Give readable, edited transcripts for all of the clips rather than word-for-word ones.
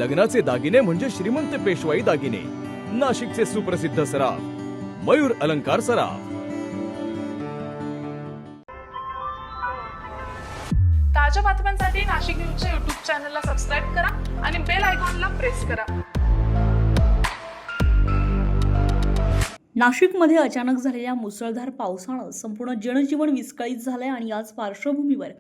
लग्नाचे दागिने म्हणजे श्रीमंत पेशवाई दागिने. नाशिकचे सुप्रसिद्ध सराफ मयूर अलंकार सराफ. ताज्या बातम्यांसाठी नाशिक न्यूजच्या YouTube चॅनलला सबस्क्राईब करा आणि बेल आयकॉनला प्रेस करा. नाशिकमध्ये अचानक झालेल्या मुसळधार पावसानं संपूर्ण जनजीवन विस्कळीत झालंय आणि याच पार्श्वभूमीवर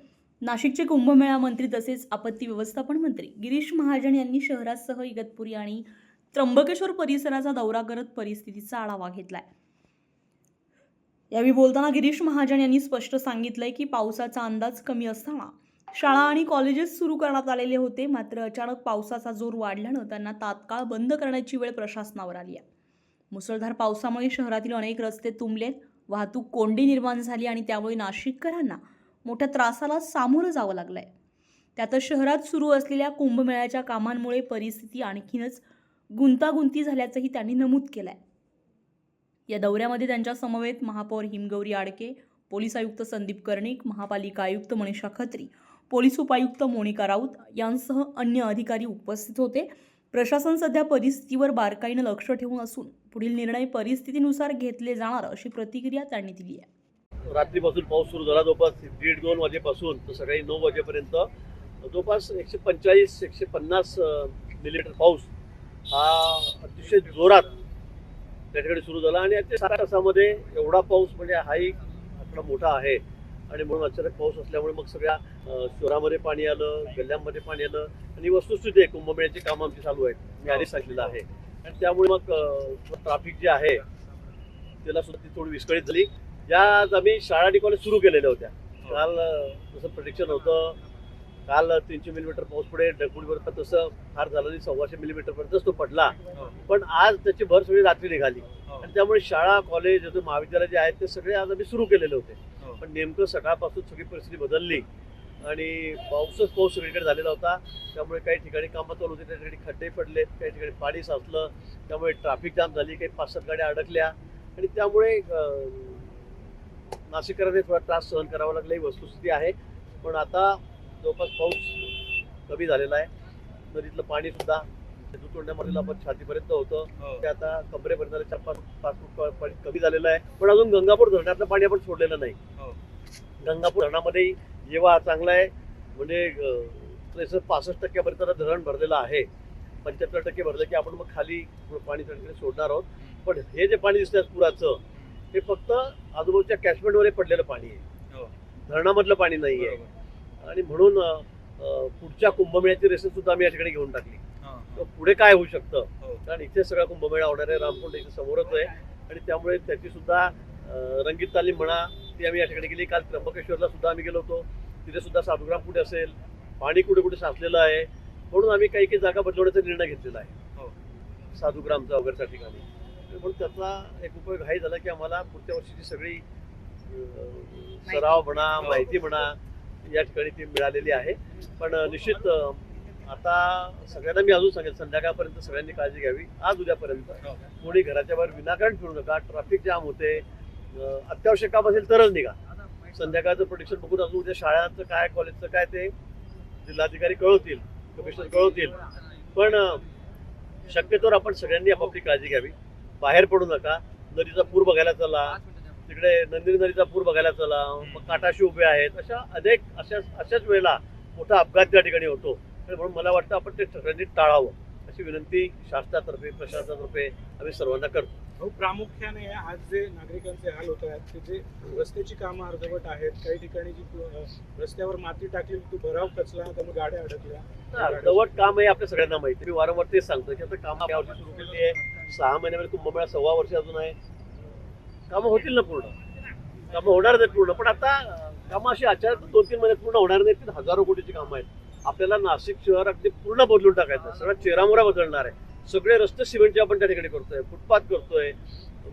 नाशिकचे कुंभमेळा मंत्री तसेच आपत्ती व्यवस्थापन मंत्री गिरीश महाजन यांनी शहरासह इगतपुरी आणि त्र्यंबकेश्वर परिसराचा दौरा करत परिस्थितीचा आढावा घेतलाय. यावेळी बोलताना गिरीश महाजन यांनी स्पष्ट सांगितलंय की पावसाचा अंदाज कमी असताना शाळा आणि कॉलेजेस सुरू करण्यात आलेले होते, मात्र अचानक पावसाचा जोर वाढल्यानं त्यांना तात्काळ बंद करण्याची वेळ प्रशासनावर आली आहे. मुसळधार पावसामुळे शहरातील अनेक रस्ते तुंबलेत, वाहतूक कोंडी निर्माण झाली आणि त्यामुळे नाशिककरांना मोठ्या त्रासाला सामोरं जावं लागलंय. त्यातच शहरात सुरू असलेल्या कुंभमेळ्याच्या कामांमुळे परिस्थिती आणखीनच गुंतागुंती झाल्याचंही त्यांनी नमूद केलंय. या दौऱ्यामध्ये त्यांच्या समवेत महापौर हिमगौरी आडके, पोलीस आयुक्त संदीप कर्णिक, महापालिका आयुक्त मनीषा खत्री, पोलीस उपायुक्त मोनिका राऊत यांसह अन्य अधिकारी उपस्थित होते. प्रशासन सध्या परिस्थितीवर बारकाईनं लक्ष ठेवून असून पुढील निर्णय परिस्थितीनुसार घेतले जाणार अशी प्रतिक्रिया त्यांनी दिली आहे. रात्रीपासून पाऊस सुरू झाला. जवळपास 1:30-2 वाजेपासून तर सकाळी 9 वाजेपर्यंत जवळपास 145-150 मिलीमीटर पाऊस हा अतिशय जोरात त्या ठिकाणी सुरू झाला आणि त्या 7 तासामध्ये एवढा पाऊस म्हणजे हाही आकडा मोठा आहे. आणि म्हणून अचानक पाऊस असल्यामुळे मग सगळ्या शहरामध्ये पाणी आलं, गल्ल्यांमध्ये पाणी आलं आणि वस्तुस्थिती आहे कुंभमेळ्याची कामं आमची चालू आहेत, मी आधीच सांगितलेलं आहे. आणि त्यामुळे मग ट्रॅफिक जे आहे त्याला सुद्धा ती थोडी विस्कळीत झाली. ज्या आम्ही शाळा आणि कॉलेज सुरू केलेल्या होत्या, काल जसं प्रेडिक्शन होतं, काल 300 मिलीमीटर पाऊस पडेल, डगफुटीपर्यंत तसं फार झालं नाही, 125 मिलीमीटरपर्यंतच तो पडला. पण आज त्याची भर सगळी रात्री निघाली आणि त्यामुळे शाळा, कॉलेज, महाविद्यालय जे आहेत ते सगळे आज आम्ही सुरू केलेले होते. पण नेमकं सकाळपासून सगळी परिस्थिती बदलली आणि पाऊस सगळीकडे झालेला होता. त्यामुळे काही ठिकाणी कामं चालू होती, त्या ठिकाणी खड्डे पडलेत, काही ठिकाणी पाणी साचलं, त्यामुळे ट्रॅफिक जाम झाली, काही 5-7 गाड्या अडकल्या आणि त्यामुळे नाशिककरांनी थोडा त्रास सहन करावा लागला. ही वस्तुस्थिती आहे. पण आता जवळपास पाऊस कमी झालेला आहे. नदीतलं पाणी सुद्धा तोंड्यामध्ये आपण छातीपर्यंत होतं, ते आता कमरेपर्यंत 4-5 फूट पाणी कमी झालेलं आहे. पण अजून गंगापूर धरणातलं पाणी आपण सोडलेलं नाही. गंगापूर धरणामध्ये जेव्हा चांगला आहे म्हणजे 65% पर्यंत धरण भरलेलं आहे. 75% भरलं की आपण मग खाली पाणी तिकडे सोडणार आहोत. पण हे जे पाणी दिसतंय पुराचं, हे फक्त आजूबाजूच्या कॅचमेंटमध्ये पडलेलं पाणी आहे, धरणामधलं पाणी नाही आहे. आणि म्हणून पुढच्या कुंभमेळ्याची रेसेस सुद्धा आम्ही या ठिकाणी घेऊन टाकली. तर पुढे काय होऊ शकतं, कारण इथे सगळा कुंभमेळा होणार आहे, रामकुंड इथे समोरच आहे आणि त्यामुळे त्याची सुद्धा रंगीत तालीम म्हणा ती आम्ही या ठिकाणी केली. काल त्र्यंबकेश्वरला सुद्धा आम्ही गेलो होतो, तिथे सुद्धा साधुग्राम कुठे असेल, पाणी कुठे कुठे साचलेलं आहे, म्हणून आम्ही काही जागा बदलवण्याचा निर्णय घेतलेला आहे साधुग्रामचा वगैरे त्या ठिकाणी. म्हणून त्याचा एक उपयोग हाही झाला की आम्हाला पुढच्या वर्षीची सगळी सराव म्हणा, माहिती म्हणा या ठिकाणी ती मिळालेली आहे. पण निश्चित आता सगळ्यांना मी अजून सांगेल, संध्याकाळपर्यंत सगळ्यांनी काळजी घ्यावी. आज उद्यापर्यंत कोणी घराच्या बाहेर विनाकारण फिरू नका. ट्रॅफिक जाम होते, अत्यावश्यक काम असेल तरच निघा. संध्याकाळचं प्रोटेक्शन बघून अजून उद्या शाळांचं काय, कॉलेजचं काय ते जिल्हाधिकारी कळवतील, कमिशनर कळवतील. पण शक्यतोवर आपण सगळ्यांनी आपापली काळजी घ्यावी. बाहेर पडू नका. नदीचा पूर बघायला चला, तिकडे नंदिनी नदीचा पूर बघायला चला, मग काटाशी उभे आहेत, अशाच वेळेला मोठा अपघात त्या ठिकाणी होतो. म्हणून मला वाटतं आपण ते सगळ्यांनी टाळावं अशी विनंती शासनातर्फे, प्रशासनातर्फे आम्ही सर्वांना करतो. प्रामुख्याने आज जे नागरिकांचे हाल होत आहेत, ते जे रस्त्याची कामं अर्धवट आहेत, काही ठिकाणी जी रस्त्यावर माती टाकली तो भराव कचला, त्यामुळे गाड्या अडकल्या. अर्धवट काम आहे आपल्या सगळ्यांना माहिती. मी वारंवार तेच सांगतो की आता कामं यावर्षी सुरू केली आहे. 6 महिन्यामध्ये कुंभमेळा 1.25 वर्ष अजून आहे. कामं होतील ना पूर्ण, कामं होणार नाहीत पूर्ण. पण आता कामं अशी अचानक 2-3 महिन्यात पूर्ण होणार नाहीत. ती हजारो कोटीची कामं आहेत. आपल्याला नाशिक शहर अगदी पूर्ण बदलून टाकायचं, सगळा चेहरामोहरा बदलणार आहे. सगळे रस्ते सिमेंटचे आपण त्या ठिकाणी करतोय, फुटपाथ करतोय,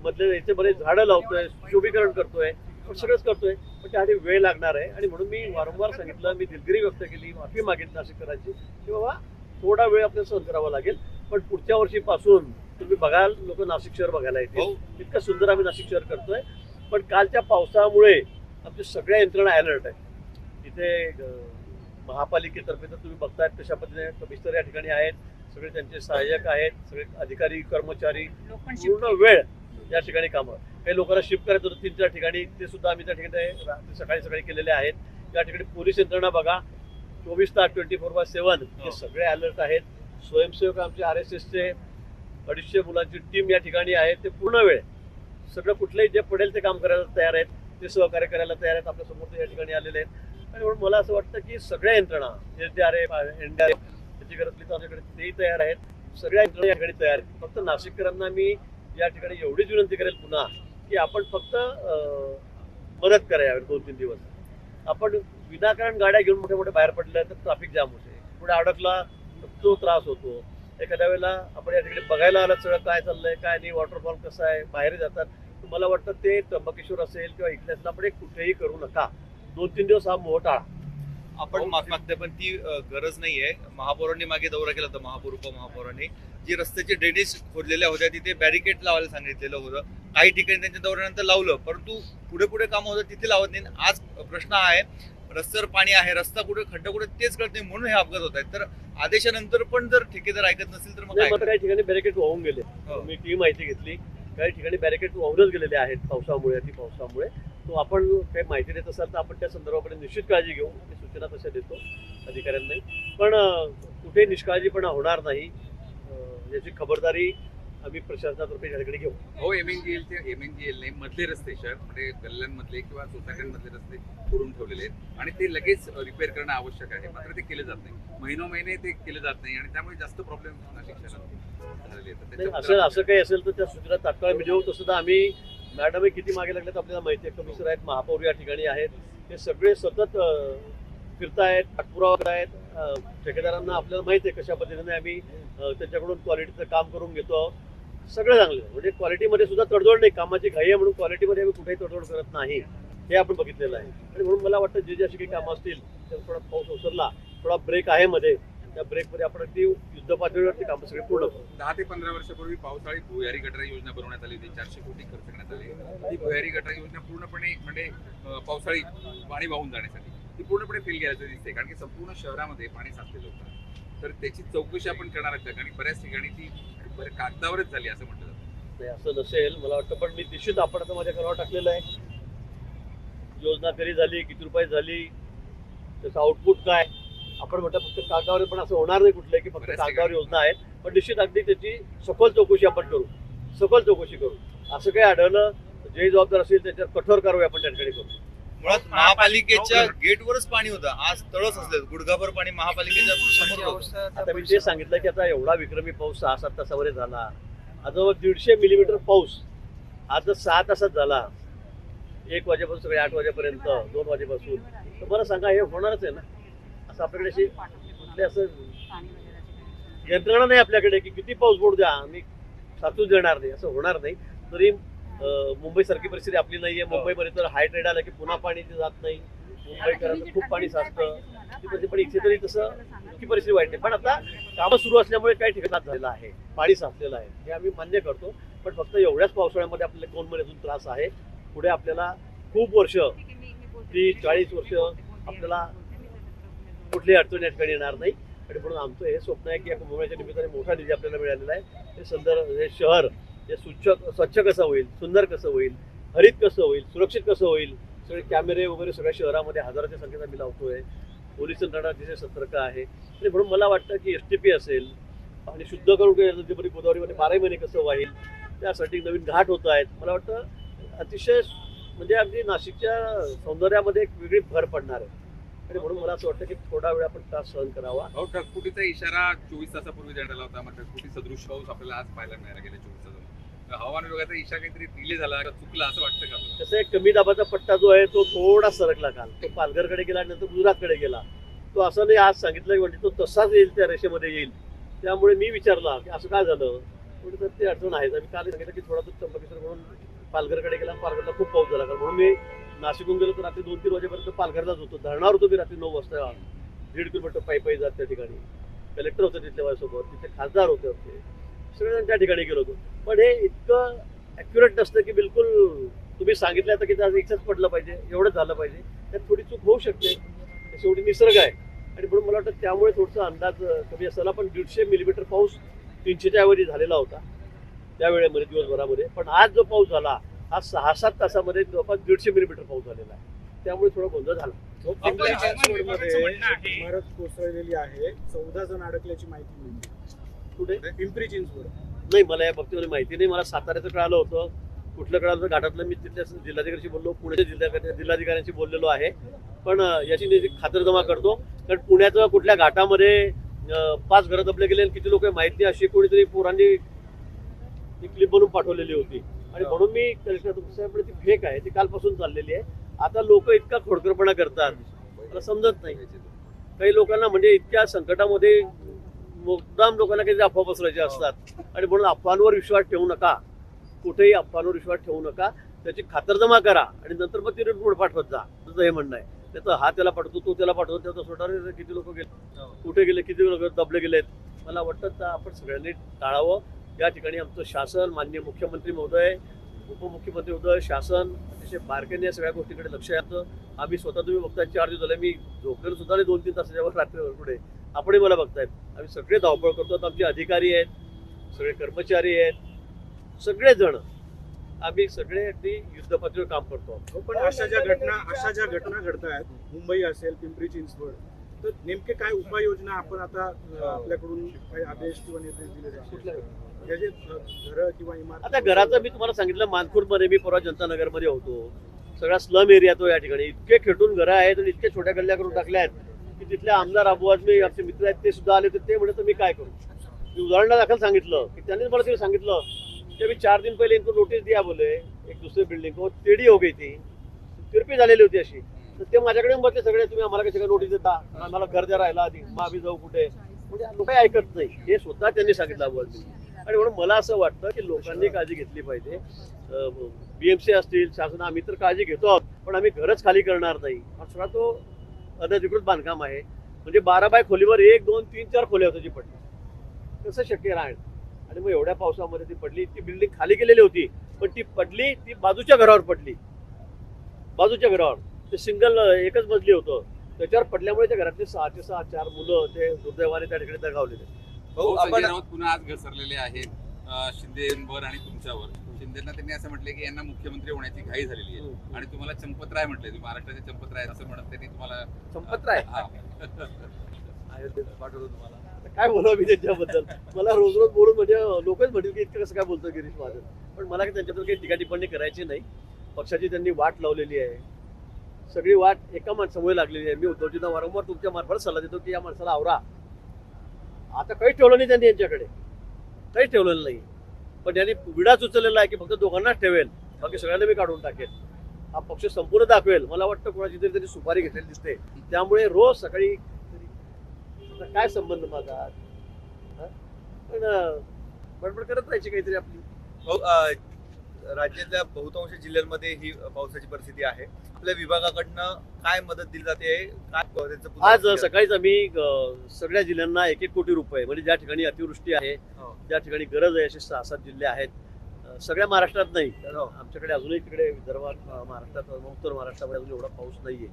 मधले इथे बरेच झाडं लावतोय, शोभीकरण करतोय, पण सगळंच करतोय. पण त्यासाठी वेळ लागणार आहे. आणि म्हणून मी वारंवार सांगितलं, मी दिलगिरी व्यक्त केली, माफी मागितली नाशिककरांची की बाबा थोडा वेळ आपल्याला सहन करावा लागेल. पण पुढच्या वर्षीपासून तुम्ही बघाल, लोक नाशिक शहर बघायला येतील. इतकं सुंदर आम्ही नाशिक शहर करतोय. पण कालच्या पावसामुळे आमच्या सगळ्या यंत्रणा अलर्ट आहे. इथे महापालिकेतर्फे तर तुम्ही बघतायत कशा पद्धतीने कमिशनर या ठिकाणी आहेत, सगळे त्यांचे सहाय्यक आहेत, सगळे अधिकारी कर्मचारी पूर्ण वेळ या ठिकाणी कामं. काही लोकांना शिफ्ट करायचं होतं 3-4 ठिकाणी, ते सुद्धा आम्ही त्या ठिकाणी सकाळी केलेले आहेत. या ठिकाणी पोलीस यंत्रणा बघा 24 तास 24/7 हे सगळे अलर्ट आहेत. स्वयंसेवक आमचे RSSचे 250 मुलांची टीम या ठिकाणी आहे. ते पूर्ण वेळ सगळं कुठलंही जे पडेल ते काम करायला तयार आहेत, ते सहकार्य करायला तयार आहेत. आपल्या समोर ते या ठिकाणी आलेले आहेत. आणि म्हणून मला असं वाटतं की सगळ्या यंत्रणा SDRF, NDRF त्याची गरज असली तर आमच्याकडे तेही तयार आहेत. सगळ्या यंत्रणा या ठिकाणी तयार आहेत. फक्त नाशिककरांना मी या ठिकाणी एवढीच विनंती करेल पुन्हा की आपण फक्त मदत करा यावेळी 2-3 दिवस. आपण विनाकारण गाड्या घेऊन मोठ्या बाहेर पडल्या तर ट्रॅफिक जाम होते, पुढे अडकला तर तो त्रास होतो. एखाद्या वेळेला आपण या ठिकाणी बघायला आलं सगळं काय चाललंय काय नाही, वॉटरफॉल कसं आहे, बाहेर जातात. तर मला वाटतं ते त्र्यंबकेश्वर असेल किंवा इकडे असेल आपण कुठेही करू नका. 2-3 दिवस हा मोह टाळा. आपण माफी मागते पण ती गरज नाहीये. महापौरांनी मागे दौरा केला होता, महापौर उपमहापौरांनी जी रस्त्याचे ड्रेनेज खोदलेल्या होत्या तिथे बॅरिकेड लावायला सांगितलेलं होतं. काही ठिकाणी त्यांच्या दौऱ्यानंतर लावलं, परंतु पुढे कामं होतं तिथे लावत नाही. आज प्रश्न आहे रस्त्यावर पाणी आहे, रस्ता कुठे खड्डा कुठे तेच कळत नाही, म्हणून हे अपघात होत आहेत. तर आदेशानंतर पण जर ठेकेदार ऐकत नसेल तर मग काय? काही ठिकाणी बॅरिकेड वाहून गेले. मी ती माहिती घेतली, काही ठिकाणी बॅरिकेड वाहूनच गेलेले आहेत पावसामुळे, अति पावसामुळे. तो आपण काही माहिती देत असाल तर आपण त्या संदर्भाकडे निश्चित काळजी घेऊ. मी सूचना तशा देतो अधिकाऱ्यांनाही. पण कुठे निष्काळजीपणा होणार नाही याची खबरदारी आम्ही प्रशासनातर्फे याकडे घेऊ. हो, MNGL नाही, मधले रस्ते शहर म्हणजे गल्ल्यांमधले किंवा सोसायट्यांमधले रस्ते करून ठेवलेले आहेत आणि ते लगेच रिपेअर करणं आवश्यक आहे. मात्र ते केले जात नाही, महिने ते केले जात नाही आणि त्यामुळे जास्त प्रॉब्लेम नाशिक शहरात झालेले आहेत. असं काही असेल तर त्या सूचना तात्काळ मी देऊ. तसं तर आम्ही मॅडमही किती मागे लागल्यात आपल्याला माहिती आहे. कमिशनर आहेत, महापौर या ठिकाणी आहेत, हे सगळे सतत फिरतायत, पाठपुरावा करतायत. ठेकेदारांना आपल्याला माहिती आहे कशा पद्धतीने आम्ही त्यांच्याकडून क्वालिटीचं काम करून घेतो. सगळं चांगलं म्हणजे क्वालिटीमध्ये सुद्धा तडजोड नाही. कामाची घाई आहे म्हणून क्वालिटीमध्ये आम्ही कुठेही तडजोड करत नाही, हे आपण बघितलेलं आहे. आणि म्हणून मला वाटतं जे अशी काही कामं असतील तर थोडा पाऊस ओसरला, थोडा ब्रेक आहे मध्ये, त्या ब्रेकमध्ये आपण ती युद्ध पातळीवरती कामं सगळे पूर्ण करू. 10 ते 15 वर्षापूर्वी पावसाळी भुयारी गटार योजना बनवण्यात आली होती. 400 कोटी खर्च करण्यात आले. ती भुयारी गटार योजना पूर्णपणे म्हणजे पावसाळी पाणी वाहून जाण्यासाठी ती पूर्णपणे फेल गेल्याचं दिसते, कारण की संपूर्ण शहरामध्ये पाणी साचलेलं होतं. तर त्याची चौकशी आपण करणार आहोत आणि बऱ्याच ठिकाणी ती कागदावरच झाली असं म्हटलं जातं. नाही असं नसेल मला वाटतं, पण मी निश्चित आपण आता माझ्या करावं टाकलेलं आहे. योजना कधी झाली, किती रुपये झाली, त्याचं आउटपुट काय, आपण म्हणतो फक्त कागदावर. पण असं होणार नाही कुठलं की फक्त कागदावर योजना आहेत. पण निश्चित अगदी त्याची सखोल चौकशी आपण करू, सखोल चौकशी करू. असं काही आढळलं जे जबाबदार असेल त्याच्यावर कठोर कारवाई आपण त्या ठिकाणी करू. मुळात महापालिकेच्या गेटवरच पाणी होतं, आज तळस असले गुडघाभर पाणी महापालिकेच्या समोर होतं. आता मी ते सांगितलं की आता एवढा विक्रमी पाऊस 6-7 तासामध्ये झाला. आता 150 मिलीमीटर पाऊस आज 6 तासात झाला. 1 वाजेपासून सगळे 8 वाजेपर्यंत, 2 वाजेपासून. तर मला सांगा हे होणारच आहे ना. असं आपल्याकडे अशी कुठले असं यंत्रणा नाही आपल्याकडे की किती पाऊस पडू द्या आम्ही साचूच देणार नाही, असं होणार नाही. तरी मुंबई सारखी परिस्थिती आपली नाहीये. मुंबईमध्ये तर हाय ट्रेड आला की पुन्हा पाणी जात नाही, मुंबईकरांचं खूप पाणी साचतं. पण इथे तरी तसं इतकी परिस्थिती वाईट नाही. पण आता कामं सुरू असल्यामुळे काही ठिकाणात झालेलं आहे, पाणी साचलेलं आहे, हे आम्ही मान्य करतो. पण फक्त एवढ्याच पावसाळ्यामध्ये आपल्याला 2 महिन्यातून त्रास आहे. पुढे आपल्याला खूप वर्ष, 30-40 वर्ष आपल्याला कुठलीही अडचण या ठिकाणी येणार नाही. आणि म्हणून आमचं हे स्वप्न आहे की या कुंभमेळ्याच्या निमित्ताने मोठा निधी आपल्याला मिळालेला आहे. हे शहर हे स्वच्छ कसं होईल, सुंदर कसं होईल, हरित कसं होईल, सुरक्षित कसं होईल. सगळे कॅमेरे वगैरे सगळ्या शहरामध्ये हजाराच्या संख्येने आम्ही लावतोय. पोलीस यंत्रणा तिथे सतर्क आहे. आणि म्हणून मला वाटतं की STP असेल आणि शुद्ध करून नदीमध्ये गोदावरीमध्ये 12 महिने कसं वाहील त्यासाठी नवीन घाट होत आहेत. मला वाटतं अतिशय म्हणजे अगदी नाशिकच्या सौंदर्यामध्ये एक वेगळी भर पडणार आहे. आणि म्हणून मला असं वाटतं की थोडा वेळ आपण त्रास सहन करावा. ढगफुटीचा इशारा 24 तासापूर्वी देण्यात आला होता, मात्र ढगफुटी सदृश पाऊस आपल्याला आज पाहायला मिळाला गेल्या 24 तासात. हवामान विभागाचा इशारा काहीतरी डिले झाला, चुकला असं वाटतं का? तसं एक कमी दाबाचा पट्टा जो आहे तो थोडा सरकला काल. तो पालघरकडे गेला, नंतर गुजरातकडे गेला. तो असं नाही आज सांगितलं म्हणजे तो तसाच येईल, त्या रेषेमध्ये येईल. त्यामुळे मी विचारला की असं काय झालं, थोडी तर ते अडचण आहे. मी काल सांगितलं की थोडा तो त्र्यंबकेश्वर म्हणून पालघरकडे गेला, पालघरला खूप पाऊस झाला. कारण म्हणून मी नाशिकहून गेलो तर रात्री 2-3 वाजेपर्यंत पालघरलाच होतो. धरणावर होतो मी रात्री 9 वाजता, 1.5 किलोमीटर पायी जात त्या ठिकाणी. कलेक्टर होते तिथल्या माझ्यासोबत, तिथे खासदार होते, सगळेजण त्या ठिकाणी गेलो होतो. पण हे इतकं ॲक्युरेट नसतं की बिलकुल तुम्ही सांगितलं आता की त्याचं इच्छाच पडलं पाहिजे, एवढंच झालं पाहिजे. त्यात थोडी चूक होऊ शकते, शेवटी निसर्ग आहे. आणि म्हणून मला वाटतं त्यामुळे थोडंसं अंदाज कमी असायला, पण 150 मिलीमीटर पाऊस 300च्या ऐवजी झालेला होता त्या वेळेमध्ये दिवसभरामध्ये. पण आज जो पाऊस झाला हा 6-7 तासामध्ये जवळपास 150 मिलीमीटर पाऊस झालेला आहे, त्यामुळे थोडा गोंधळ झाला. पिंपरी चिंचवडमध्ये इमारत कोसळलेली आहे, 14 जण अडकल्याची माहिती मिळते. कुठे? पिंपरी चिंचवड. नाही, मला या बाबतीमध्ये माहिती नाही. मला साताऱ्याचं कळालं होतं. कुठलं कळालं होतं घाटातलं, मी तिथल्या जिल्हाधिकाऱ्यांशी बोललो, पुण्याच्या जिल्हाधिकाऱ्यांशी बोललेलो आहे. पण याची खातरजमा करतो, कारण पुण्याचं कुठल्या घाटामध्ये 5 घरं दबले गेले आणि किती लोक माहित नाही अशी कोणीतरी पोरांनी ती क्लिप बनवून पाठवलेली होती. आणि म्हणून मी कलेक्टर साहेब ती फेक आहे, ती कालपासून चाललेली आहे. आता लोक इतका खोडकरपणा करतात, मला समजत नाही. काही लोकांना म्हणजे इतक्या संकटामध्ये मुद्दाम लोकांना काही अफवा पसरायचे असतात आणि म्हणून अफवांवर विश्वास ठेवू नका. कुठेही अफवांवर विश्वास ठेवू नका, त्याची खातरजमा करा आणि नंतर मग ती रिपोर्ट पाठवत जा. तुझं हे म्हणणं आहे. त्याचं हा त्याला पाठवतो, तो त्याला पाठवतो, त्याचा स्वतः किती लोक गेले, कुठे गेले, किती लोक दबले गेलेत. मला वाटतं आपण सगळ्यांनी टाळावं. या ठिकाणी आमचं शासन, माननीय मुख्यमंत्री महोदय, उपमुख्यमंत्री महोदय, शासन अतिशय बारकाईने या सगळ्या गोष्टीकडे लक्ष येतं. आम्ही स्वतः, तुम्ही बघताय 4 दिवस झाले मी झोपलेलो सुद्धा नाही 2-3 तासाच्यावर रात्रीवर पुढे. आपणही मला बघतायत. आम्ही सगळे धावपळ करतो. आमचे अधिकारी आहेत, सगळे कर्मचारी आहेत, सगळेजण आम्ही सगळे अगदी युद्धपातळीवर काम करतो. पण अशा ज्या घटना घडतायत, मुंबई असेल, पिंपरी चिंचवड, तर नेमके काय उपाययोजना आपण आता आपल्याकडून काही आदेश किंवा निर्देश दिले जातात? जे घरं किंवा इमारत. आता घराचं मी तुम्हाला सांगितलं, मानखुर्दमध्ये मी परवा जनता नगरमध्ये होतो. सगळा स्लम एरिया तो या ठिकाणी. इतके खेटून घरं आहेत आणि इतके छोट्या गल्ल्या करून टाकल्या आहेत की तिथले आमदार अबू आझमी आमचे मित्र आहेत ते सुद्धा आले. ते म्हणत मी काय करू. मी उदाहरणादाखल सांगितलं की त्यांनीच मला ते सांगितलं की अभी 4 दिन पहिले इनको नोटिस दिया बोले एक दुसरे बिल्डिंग को, तेडी हो गई थी, तिरपी झालेली होती अशी. तर ते माझ्याकडे म्हटले सगळे, तुम्ही आम्हाला कशी काय नोटीस देता, आम्हाला घर द्या राहिला आधी, मग आम्ही जाऊ कुठे. म्हणजे लोक ऐकत नाही. हे स्वतः त्यांनी सांगितलं अबू आझमी. आणि म्हणून मला असं वाटतं की लोकांनी काळजी घेतली पाहिजे. BMC असतील, शासन, आम्ही तर काळजी घेतो आहोत, पण आम्ही घरच खाली करणार नाही. हा सगळा तो अनधिकृत बांधकाम आहे. म्हणजे 12 बाय खोलीवर 1, 2, 3, 4 खोल्या होत्या जी पडली. कसं शक्य राहील. आणि मग एवढ्या पावसामध्ये ती पडली. ती बिल्डिंग खाली गेलेली होती, पण ती पडली, ती बाजूच्या घरावर पडली. बाजूच्या घरावर ते सिंगल एकच मजली होतं. त्याच्यावर पडल्यामुळे त्या घरातले 6चे 6 4 मुलं ते दुर्दैवाने त्या ठिकाणी दगावलेले. भाऊ, संजय राऊत पुन्हा आज घसरलेले आहेत शिंदेवर आणि तुमच्यावर. शिंदेना त्यांनी असं म्हटलं की यांना मुख्यमंत्री होण्याची घाई झालेली आहे आणि तुम्हाला चंपतराय म्हटले, तुम्ही महाराष्ट्राचे चंपतराय असं म्हणत त्यांनी तुम्हाला. चंपतराय पाठवलं तुम्हाला. आता काय बोलावं मी त्यांच्याबद्दल. मला रोज रोज बोलून म्हणजे लोकच म्हणतील की इतकं कसं काय बोलतो गिरीश महाजन. पण मला त्यांच्याबद्दल काही टीका टिप्पणी करायची नाही. पक्षाची त्यांनी वाट लावलेली आहे. सगळी वाट एका माणसामुळे लागलेली आहे. मी उद्धवजींना वारंवार तुमच्या मार्फत सल्ला देतो की या माणसाला आवरा. आता काहीच ठेवलं नाही त्यांनी यांच्याकडे, काहीच ठेवलेलं नाही. पण त्यांनी विडाच उचललेला आहे की फक्त दोघांनाच ठेवेल, बाकी सगळ्यांना मी काढून टाकेल. हा पक्ष संपूर्ण दाखवेल. मला वाटतं कोणाची तरी त्यांनी सुपारी घेतलेली दिसते. त्यामुळे रोज सकाळी काय संबंध माझा, पण बडबड करत राहायची काहीतरी आपली. राज्यातल्या बहुतांश जिल्ह्यांमध्ये ही पावसाची परिस्थिती आहे. आपल्या विभागाकडनं काय मदत दिली जाते, काय आज सकाळीच आम्ही सगळ्या जिल्ह्यांना 1-1 कोटी रुपये, म्हणजे ज्या ठिकाणी अतिवृष्टी आहे, ज्या ठिकाणी गरज आहे, असे 6-7 जिल्हे आहेत. सगळ्या महाराष्ट्रात नाही, आमच्याकडे अजूनही तिकडे विदर्भात, महाराष्ट्रात, उत्तर महाराष्ट्रामध्ये अजून एवढा पाऊस नाहीये.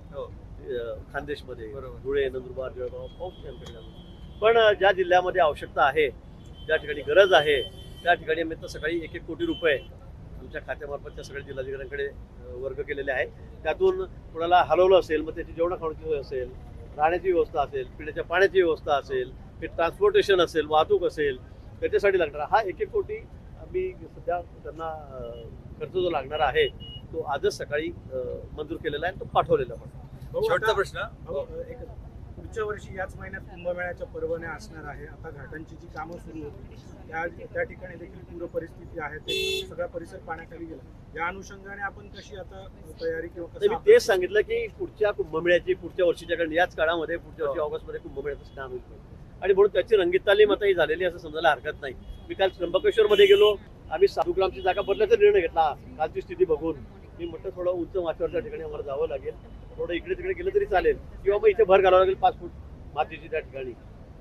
खानदेशमध्ये, धुळे, नंदुरबार, जळगाव पाऊस नाही आमच्याकडे. पण ज्या जिल्ह्यामध्ये आवश्यकता आहे, ज्या ठिकाणी गरज आहे, त्या ठिकाणी आम्ही तर सकाळी 1-1 कोटी रुपये आमच्या खात्यामार्फत त्या सगळ्या जिल्हाधिकाऱ्यांकडे वर्ग केलेले आहे. त्यातून कोणाला हलवलं असेल, मग त्याची जेवण खाण्याची सोय असेल, राहण्याची व्यवस्था असेल, पिण्याच्या पाण्याची व्यवस्था असेल, हे ट्रान्सपोर्टेशन असेल, वाहतूक असेल, त्याच्यासाठी लागणार हा 1-1 कोटी आम्ही सध्या त्यांना खर्च जो लागणार आहे तो आजच सकाळी मंजूर केलेला आहे, तो पाठवलेला पण. शेवटचा प्रश्न, पुढच्या वर्षी याच महिन्यात कुंभमेळ्याच्या परवान्या असणार आहे. आता घाटांची जी कामं सुरू होती त्या ठिकाणी देखील पूर परिस्थिती आहे, ते सगळा परिसर पाण्याखाली गेला. या अनुषंगाने आपण कशी आता तयारी किंवा मी तेच सांगितलं की पुढच्या कुंभमेळ्याची, पुढच्या वर्षीच्या, कारण याच काळामध्ये पुढच्या वर्षी ऑगस्टमध्ये कुंभमेळ्याचं स्नान होईल आणि म्हणून त्याची रंगीत तालीम आता ही झालेली असं समजायला हरकत नाही. मी काल त्र्यंबकेश्वरमध्ये गेलो. आम्ही साधुग्रामची जागा बदलायचा निर्णय घेतला कालची स्थिती बघून. मी म्हटलं थोडं उंच माथ्यावरच्या ठिकाणी आम्हाला जावं लागेल, थोडं इकडे तिकडे गेलं तरी चालेल, किंवा मग इथे भर घालावं लागेल 5 फूट मातीची त्या ठिकाणी.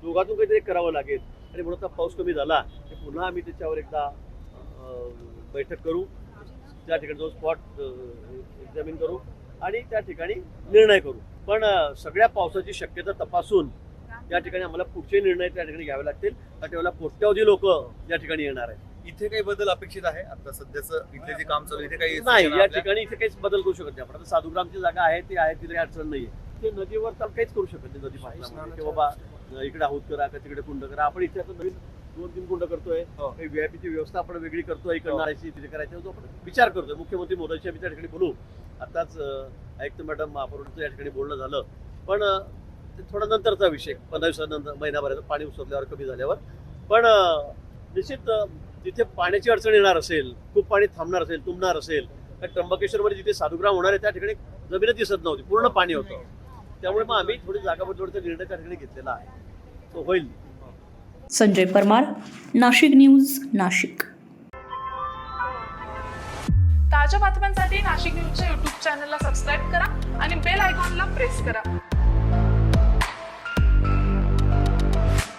दोघातून काहीतरी करावं लागेल. आणि म्हणून आता पाऊस कमी झाला की पुन्हा आम्ही त्याच्यावर एकदा बैठक करू, त्या ठिकाणी जाऊन स्पॉट एक्झामिन करू आणि त्या ठिकाणी निर्णय करू. पण सगळ्या पावसाची शक्यता तपासून या ठिकाणी आम्हाला पुढचे निर्णय त्या ठिकाणी घ्यावे लागतील. त्या ठेवला कोट्यावधी लोक या ठिकाणी येणार आहेत. इथे काही बदल अपेक्षित आहे आता सध्याचं इथले जे काम चालू आहे, इथे काही नाही, सूचना या आपल्या- ठिकाणी इथे काहीच बदल करू शकत नाही आपण. आता साधुग्रामची जागा आहे ती आहे, तिथे काही अडचण नाहीये. ते नदीवर तर काहीच करू शकत नाही नदी पात्रामध्ये, की बाबा इकडे आहोत करा का तिकडे कुंड करा. आपण इथे आता नवीन 2-3 कुंड करतोय, काही व्हीआयपीची व्यवस्था आपण वेगळी करतोय, इकडे आणायची तिथे करायची, जो आपण विचार करतोय. मुख्यमंत्री मोदींशी आम्ही त्या ठिकाणी बोलू. आताच आयुक्त मॅडम महापौरांचं या ठिकाणी बोलणं झालं, पण ते थोडा नंतरचा विषय, 15 दिवसानंतर, महिनाभरात पाणी उसरल्यावर, कमी झाल्यावर. पण निश्चित जिथे पाण्याची अडचण येणार असेल, खूप पाणी थांबणार असेल, तुंबणार असेल, तर त्र्यंबकेश्वरमध्ये जिथे साधुग्राम होणार आहे त्या ठिकाणी जमीनच दिसत नव्हती, पूर्ण पाणी होतं. त्यामुळे मग आम्ही थोडी जागा बदलण्याचा निर्णय त्या ठिकाणी घेतलेला आहे. तो होईल. संजय परमार, नाशिक न्यूज, नाशिक. ताज्या बातम्यांसाठी नाशिक न्यूजच्या यूट्यूब चॅनलला सबस्क्राईब करा आणि बेल आयकॉनला प्रेस करा.